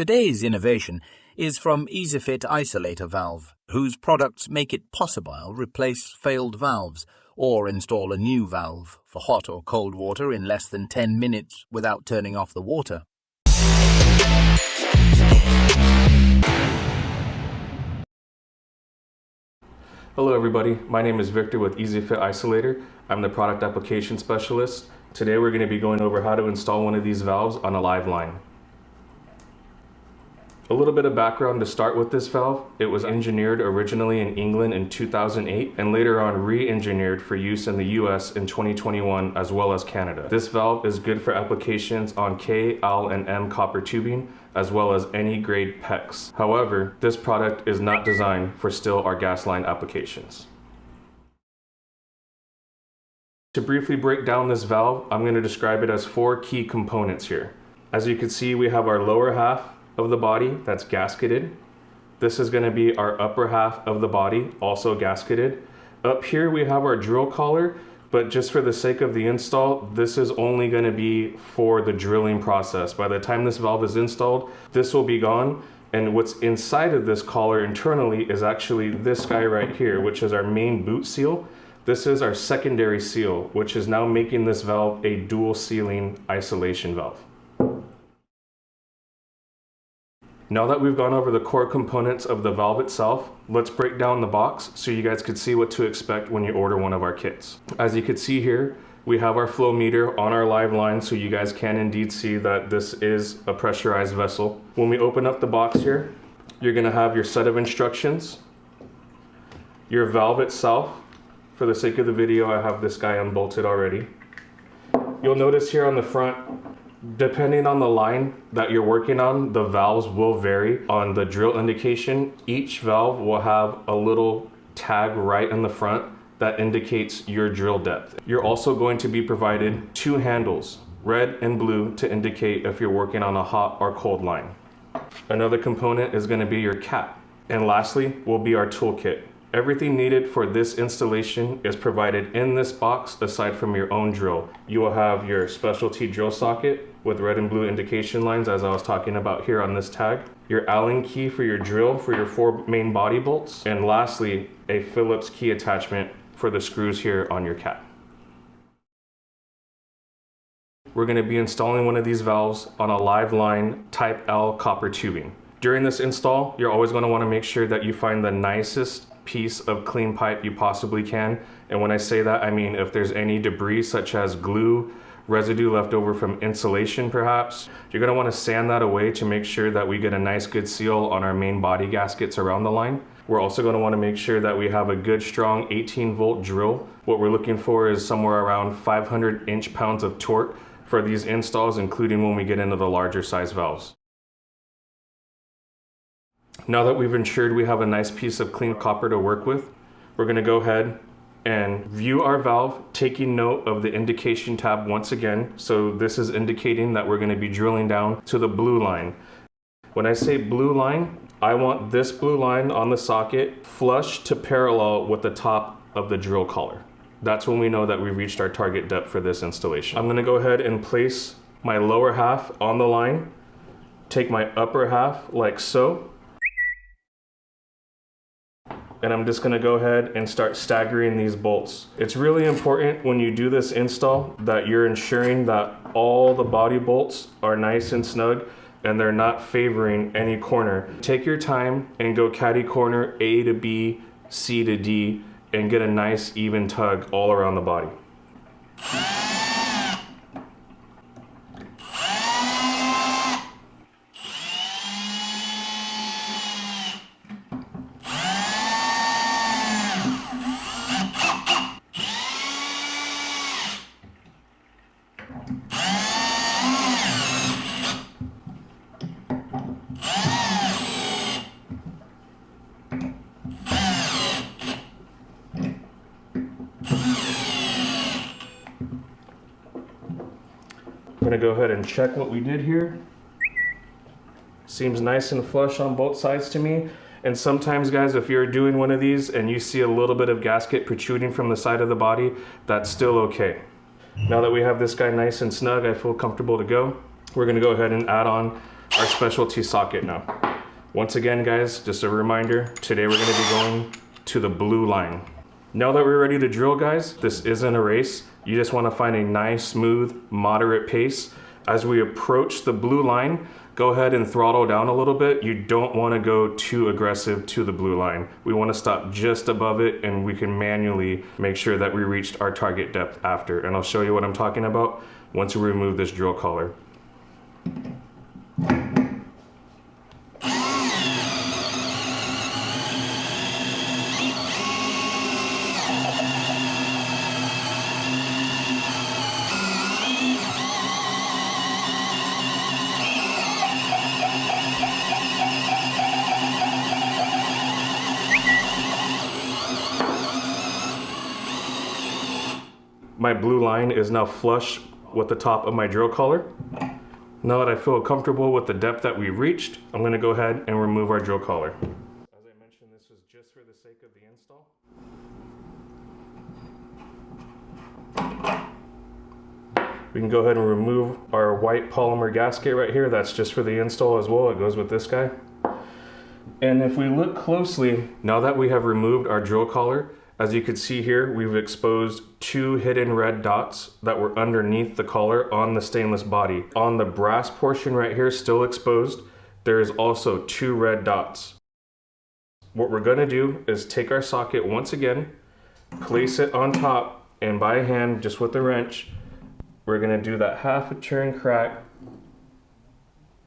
Today's innovation is from EasyFit isolator valve, whose products make it possible to replace failed valves or install a new valve for hot or cold water in less than 10 minutes without turning off the water. Hello everybody, my name is Victor with EasyFit Isolator. I'm the product application specialist. Today we're going to be going over how to install one of these valves on a live line. A little bit of background to start with this valve. It was engineered originally in England in 2008 and later on re-engineered for use in the US in 2021 as well as Canada. This valve is good for applications on K, L, and M copper tubing as well as any grade PEX. However, this product is not designed for steel or gas line applications. To briefly break down this valve, I'm going to describe it as 4 key components here. As you can see, we have our lower half of the body that's gasketed. This is going to be our upper half of the body, also gasketed. Up here we have our drill collar, but just for the sake of the install, this is only going to be for the drilling process. By the time this valve is installed, this will be gone, and what's inside of this collar internally is actually this guy right here, which is our main boot seal. This is our secondary seal, which is now making this valve a dual sealing isolation valve. Now that we've gone over the core components of the valve itself, let's break down the box so you guys could see what to expect when you order one of our kits. As you can see here, we have our flow meter on our live line, so you guys can indeed see that this is a pressurized vessel. When we open up the box here, you're going to have your set of instructions, your valve itself. For the sake of the video, I have this guy unbolted already. You'll notice here on the front, depending on the line that you're working on, the valves will vary. On the drill indication, each valve will have a little tag right in the front that indicates your drill depth. You're also going to be provided 2 handles, red and blue, to indicate if you're working on a hot or cold line. Another component is going to be your cap. And lastly will be our toolkit. Everything needed for this installation is provided in this box aside from your own drill. You will have your specialty drill socket with red and blue indication lines, as I was talking about here on this tag, your Allen key for your drill for your 4 main body bolts, and lastly, a Phillips key attachment for the screws here on your cap. We're going to be installing one of these valves on a live line type L copper tubing. During this install, you're always going to want to make sure that you find the nicest piece of clean pipe you possibly can. And when I say that, I mean if there's any debris such as glue, residue left over from insulation perhaps, you're going to want to sand that away to make sure that we get a nice good seal on our main body gaskets around the line. We're also going to want to make sure that we have a good strong 18-volt drill. What we're looking for is somewhere around 500 inch-pounds of torque for these installs, including when we get into the larger size valves. Now that we've ensured we have a nice piece of clean copper to work with, we're going to go ahead and view our valve, taking note of the indication tab once again. So this is indicating that we're going to be drilling down to the blue line. When I say blue line, I want this blue line on the socket flush to parallel with the top of the drill collar. That's when we know that we've reached our target depth for this installation. I'm going to go ahead and place my lower half on the line, take my upper half like so, and I'm just going to go ahead and start staggering these bolts. It's really important when you do this install that you're ensuring that all the body bolts are nice and snug and they're not favoring any corner. Take your time and go catty corner A to B, C to D, and get a nice even tug all around the body. I'm going to go ahead and check what we did here. Seems nice and flush on both sides to me. And sometimes, guys, if you're doing one of these and you see a little bit of gasket protruding from the side of the body, that's still okay. Now that we have this guy nice and snug, I feel comfortable to go. We're going to go ahead and add on our specialty socket now. Once again, guys, just a reminder, today we're gonna be going to the blue line. Now that we're ready to drill, guys, this isn't a race. You just wanna find a nice, smooth, moderate pace. As we approach the blue line, go ahead and throttle down a little bit. You don't wanna go too aggressive to the blue line. We wanna stop just above it, and we can manually make sure that we reached our target depth after. And I'll show you what I'm talking about once we remove this drill collar. My blue line is now flush with the top of my drill collar. Now that I feel comfortable with the depth that we reached, I'm going to go ahead and remove our drill collar. As I mentioned, this is just for the sake of the install. We can go ahead and remove our white polymer gasket right here. That's just for the install as well. It goes with this guy. And if we look closely, now that we have removed our drill collar, as you can see here, we've exposed 2 hidden red dots that were underneath the collar on the stainless body. On the brass portion right here, still exposed, there is also 2 red dots. What we're gonna do is take our socket once again, place it on top, and by hand, just with the wrench, we're gonna do that half a turn crack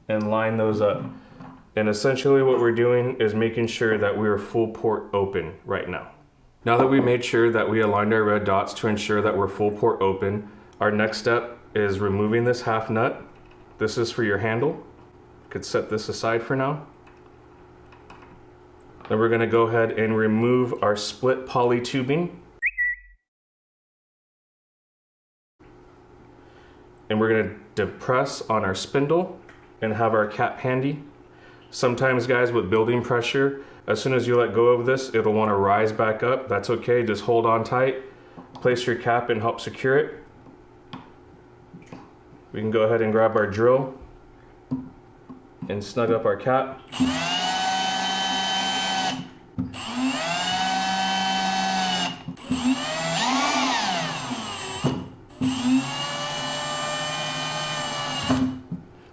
and line those up. And essentially what we're doing is making sure that we are full port open right now. Now that we made sure that we aligned our red dots to ensure that we're full port open, our next step is removing this half nut. This is for your handle. You could set this aside for now. Then we're gonna go ahead and remove our split poly tubing. And we're gonna depress on our spindle and have our cap handy. Sometimes, guys, with building pressure, as soon as you let go of this, it'll want to rise back up. That's okay, just hold on tight. Place your cap and help secure it. We can go ahead and grab our drill and snug up our cap.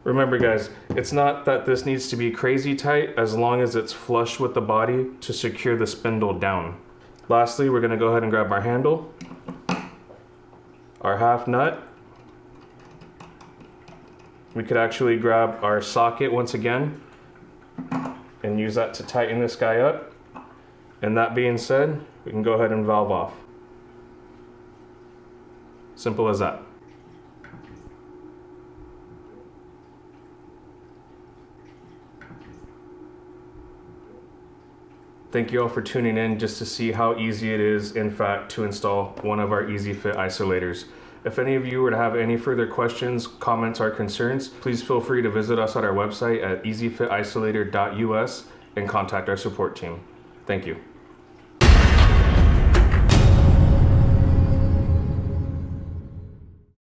Remember, guys, it's not that this needs to be crazy tight as long as it's flush with the body to secure the spindle down. Lastly, we're going to go ahead and grab our handle, our half nut. We could actually grab our socket once again and use that to tighten this guy up. And that being said, we can go ahead and valve off. Simple as that. Thank you all for tuning in just to see how easy it is, in fact, to install one of our EasyFit isolators. If any of you were to have any further questions, comments, or concerns, please feel free to visit us at our website at easyfitisolator.us and contact our support team. Thank you.